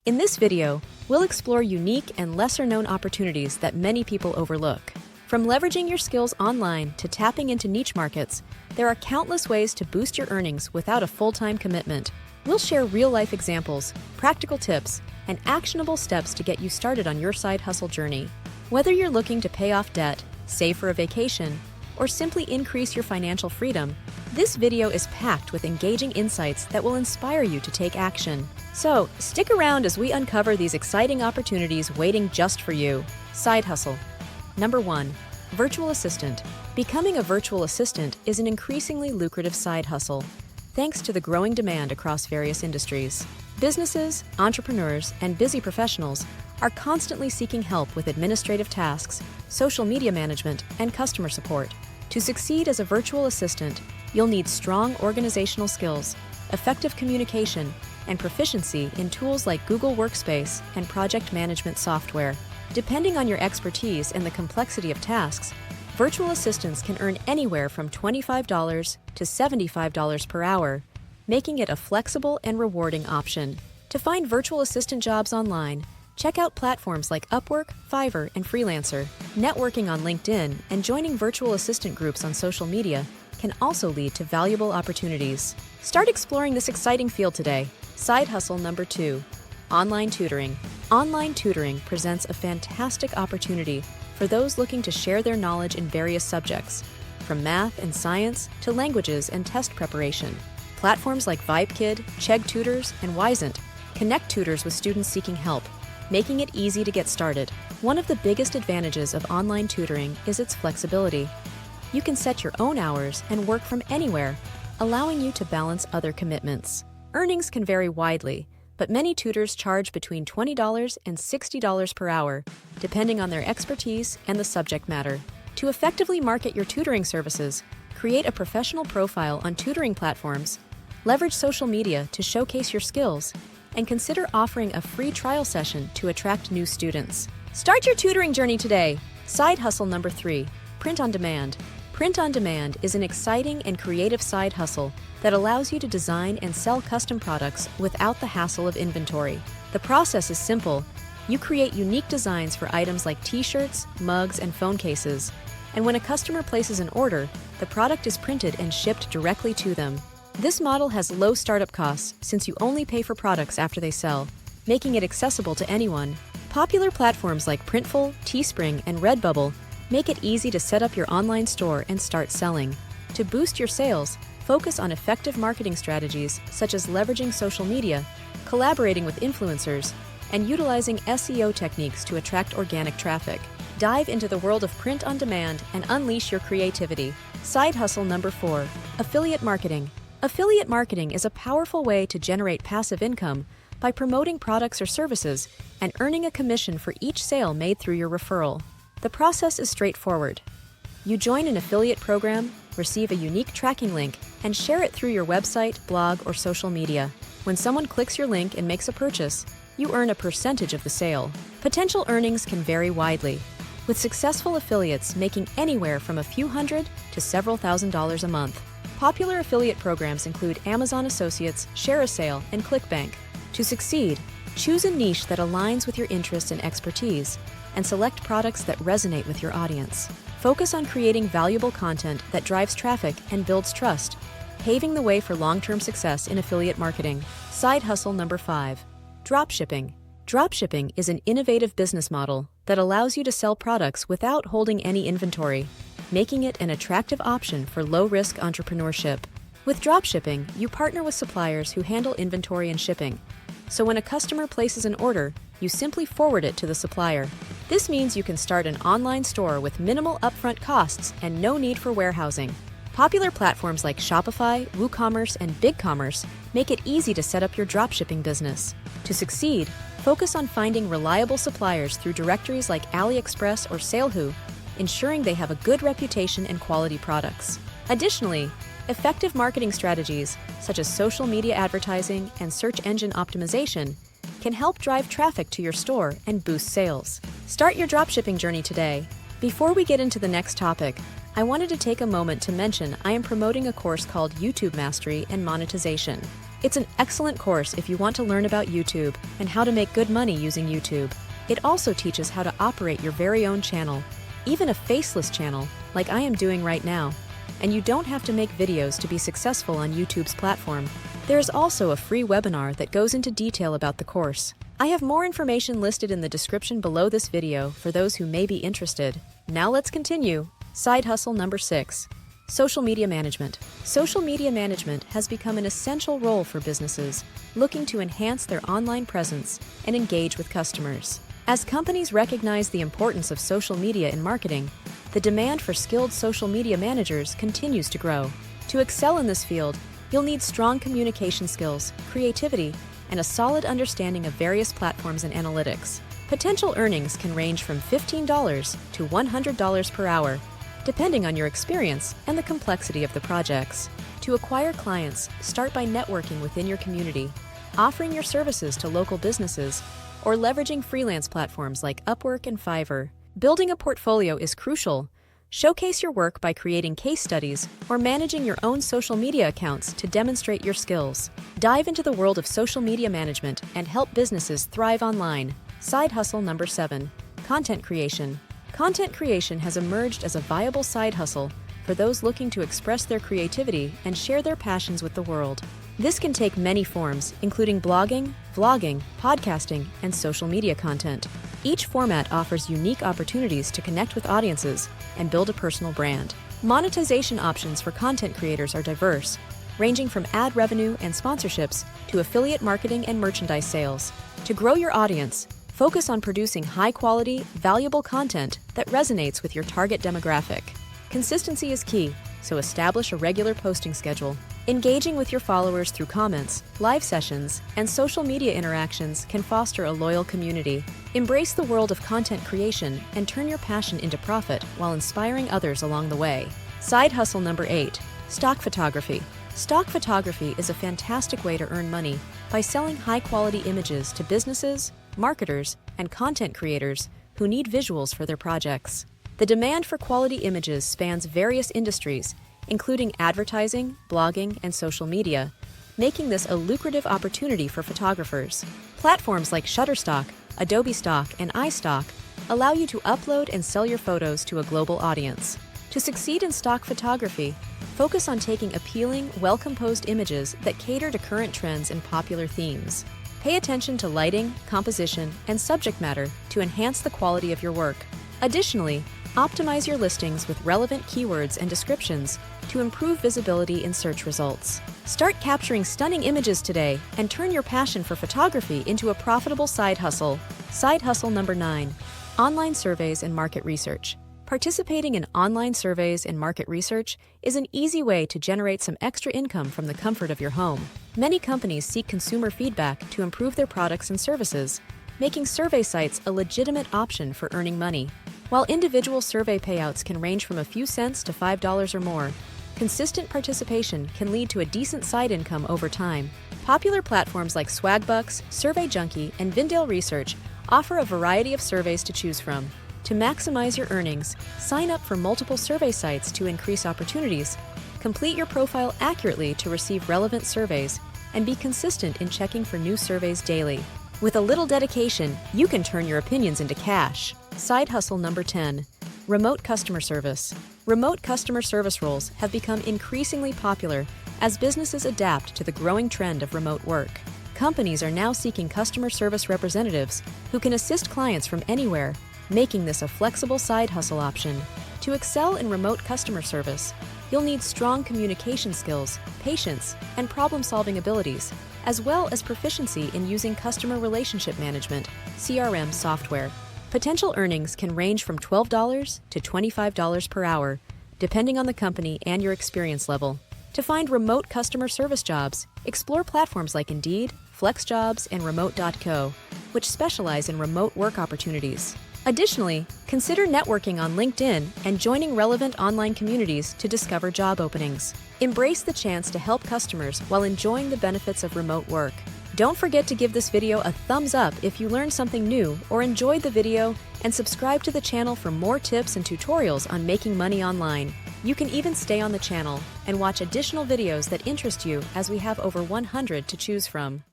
In this video, we'll explore unique and lesser-known opportunities that many people overlook. From leveraging your skills online to tapping into niche markets, there are countless ways to boost your earnings without a full-time commitment. We'll share real-life examples, practical tips, and actionable steps to get you started on your side hustle journey. Whether you're looking to pay off debt, save for a vacation, or simply increase your financial freedom, this video is packed with engaging insights that will inspire you to take action. So, stick around as we uncover these exciting opportunities waiting just for you. Side hustle. Number 1. Virtual assistant. Becoming a virtual assistant is an increasingly lucrative side hustle, thanks to the growing demand across various industries. Businesses, entrepreneurs, and busy professionals are constantly seeking help with administrative tasks, social media management, and customer support. To succeed as a virtual assistant, you'll need strong organizational skills, effective communication, and proficiency in tools like Google Workspace and project management software. Depending on your expertise and the complexity of tasks, virtual assistants can earn anywhere from $25 to $75 per hour, making it a flexible and rewarding option. To find virtual assistant jobs online, check out platforms like Upwork, Fiverr, and Freelancer. Networking on LinkedIn and joining virtual assistant groups on social media can also lead to valuable opportunities. Start exploring this exciting field today. Side hustle number 2. Online tutoring. Online tutoring presents a fantastic opportunity for those looking to share their knowledge in various subjects, from math and science to languages and test preparation. Platforms like VibeKid, Chegg Tutors, and Wisent connect tutors with students seeking help, making it easy to get started. One of the biggest advantages of online tutoring is its flexibility. You can set your own hours and work from anywhere, allowing you to balance other commitments. Earnings can vary widely, but many tutors charge between $20 and $60 per hour, depending on their expertise and the subject matter. To effectively market your tutoring services, create a professional profile on tutoring platforms, leverage social media to showcase your skills, and consider offering a free trial session to attract new students. Start your tutoring journey today. Side hustle number 3. Print on demand. Print on demand is an exciting and creative side hustle that allows you to design and sell custom products without the hassle of inventory. The process is simple. You create unique designs for items like t-shirts, mugs, and phone cases. And when a customer places an order, the product is printed and shipped directly to them. This model has low startup costs since you only pay for products after they sell, making it accessible to anyone. Popular platforms like Printful, Teespring, and Redbubble make it easy to set up your online store and start selling. To boost your sales, focus on effective marketing strategies such as leveraging social media, collaborating with influencers, and utilizing SEO techniques to attract organic traffic. Dive into the world of print on demand and unleash your creativity. Side hustle number 4. Affiliate marketing. Affiliate marketing is a powerful way to generate passive income by promoting products or services and earning a commission for each sale made through your referral. The process is straightforward. You join an affiliate program, receive a unique tracking link, and share it through your website, blog, or social media. When someone clicks your link and makes a purchase, you earn a percentage of the sale. Potential earnings can vary widely, with successful affiliates making anywhere from a few hundred to several $1,000s a month. Popular affiliate programs include Amazon Associates, ShareASale, and ClickBank. To succeed, choose a niche that aligns with your interests and expertise, and select products that resonate with your audience. Focus on creating valuable content that drives traffic and builds trust, paving the way for long-term success in affiliate marketing. Side hustle number 5. Dropshipping. Dropshipping is an innovative business model that allows you to sell products without holding any inventory, making it an attractive option for low-risk entrepreneurship. With dropshipping, you partner with suppliers who handle inventory and shipping. So when a customer places an order, you simply forward it to the supplier. This means you can start an online store with minimal upfront costs and no need for warehousing. Popular platforms like Shopify, WooCommerce, and BigCommerce make it easy to set up your dropshipping business. To succeed, focus on finding reliable suppliers through directories like AliExpress or Salehoo, ensuring they have a good reputation and quality products. Additionally, effective marketing strategies such as social media advertising and search engine optimization can help drive traffic to your store and boost sales. Start your dropshipping journey today. Before we get into the next topic, I wanted to take a moment to mention I am promoting a course called YouTube Mastery and Monetization. It's an excellent course if you want to learn about YouTube and how to make good money using YouTube. It also teaches how to operate your very own channel, even a faceless channel like I am doing right now. And you don't have to make videos to be successful on YouTube's platform. There is also a free webinar that goes into detail about the course. I have more information listed in the description below this video for those who may be interested. Now let's continue. Side hustle number 6. Social media management. Social media management has become an essential role for businesses looking to enhance their online presence and engage with customers. As companies recognize the importance of social media in marketing, the demand for skilled social media managers continues to grow. To excel in this field, you'll need strong communication skills, creativity, and a solid understanding of various platforms and analytics. Potential earnings can range from $15 to $100 per hour, depending on your experience and the complexity of the projects. To acquire clients, start by networking within your community, offering your services to local businesses, or leveraging freelance platforms like Upwork and Fiverr. Building a portfolio is crucial. Showcase your work by creating case studies or managing your own social media accounts to demonstrate your skills. Dive into the world of social media management and help businesses thrive online. Side hustle number 7. Content creation. Content creation has emerged as a viable side hustle for those looking to express their creativity and share their passions with the world. This can take many forms, including blogging, vlogging, podcasting, and social media content. Each format offers unique opportunities to connect with audiences and build a personal brand. Monetization options for content creators are diverse, ranging from ad revenue and sponsorships to affiliate marketing and merchandise sales. To grow your audience, focus on producing high-quality, valuable content that resonates with your target demographic. Consistency is key, so establish a regular posting schedule. Engaging with your followers through comments, live sessions, and social media interactions can foster a loyal community. Embrace the world of content creation and turn your passion into profit while inspiring others along the way. Side hustle number 8. Stock photography. Stock photography is a fantastic way to earn money by selling high-quality images to businesses, marketers, and content creators who need visuals for their projects. The demand for quality images spans various industries, including advertising, blogging, and social media, making this a lucrative opportunity for photographers. Platforms like Shutterstock, Adobe Stock, and iStock allow you to upload and sell your photos to a global audience. To succeed in stock photography, focus on taking appealing, well-composed images that cater to current trends and popular themes. Pay attention to lighting, composition, and subject matter to enhance the quality of your work. Additionally, optimize your listings with relevant keywords and descriptions to improve visibility in search results. Start capturing stunning images today and turn your passion for photography into a profitable side hustle. Side hustle number 9. Online surveys and market research. Participating in online surveys and market research is an easy way to generate some extra income from the comfort of your home. Many companies seek consumer feedback to improve their products and services, making survey sites a legitimate option for earning money. While individual survey payouts can range from a few cents to $5 or more, consistent participation can lead to a decent side income over time. Popular platforms like Swagbucks, Survey Junkie, and Vindale Research offer a variety of surveys to choose from. To maximize your earnings, sign up for multiple survey sites to increase opportunities, complete your profile accurately to receive relevant surveys, and be consistent in checking for new surveys daily. With a little dedication, you can turn your opinions into cash. Side hustle number 10. Remote customer service. Remote customer service roles have become increasingly popular as businesses adapt to the growing trend of remote work. Companies are now seeking customer service representatives who can assist clients from anywhere, making this a flexible side hustle option. To excel in remote customer service, you'll need strong communication skills, patience, and problem-solving abilities, as well as proficiency in using customer relationship management (CRM) software. Potential earnings can range from $12 to $25 per hour, depending on the company and your experience level. To find remote customer service jobs, explore platforms like Indeed, FlexJobs, and Remote.co, which specialize in remote work opportunities. Additionally, consider networking on LinkedIn and joining relevant online communities to discover job openings. Embrace the chance to help customers while enjoying the benefits of remote work. Don't forget to give this video a thumbs up if you learned something new or enjoyed the video, and subscribe to the channel for more tips and tutorials on making money online. You can even stay on the channel and watch additional videos that interest you, as we have over 100 to choose from.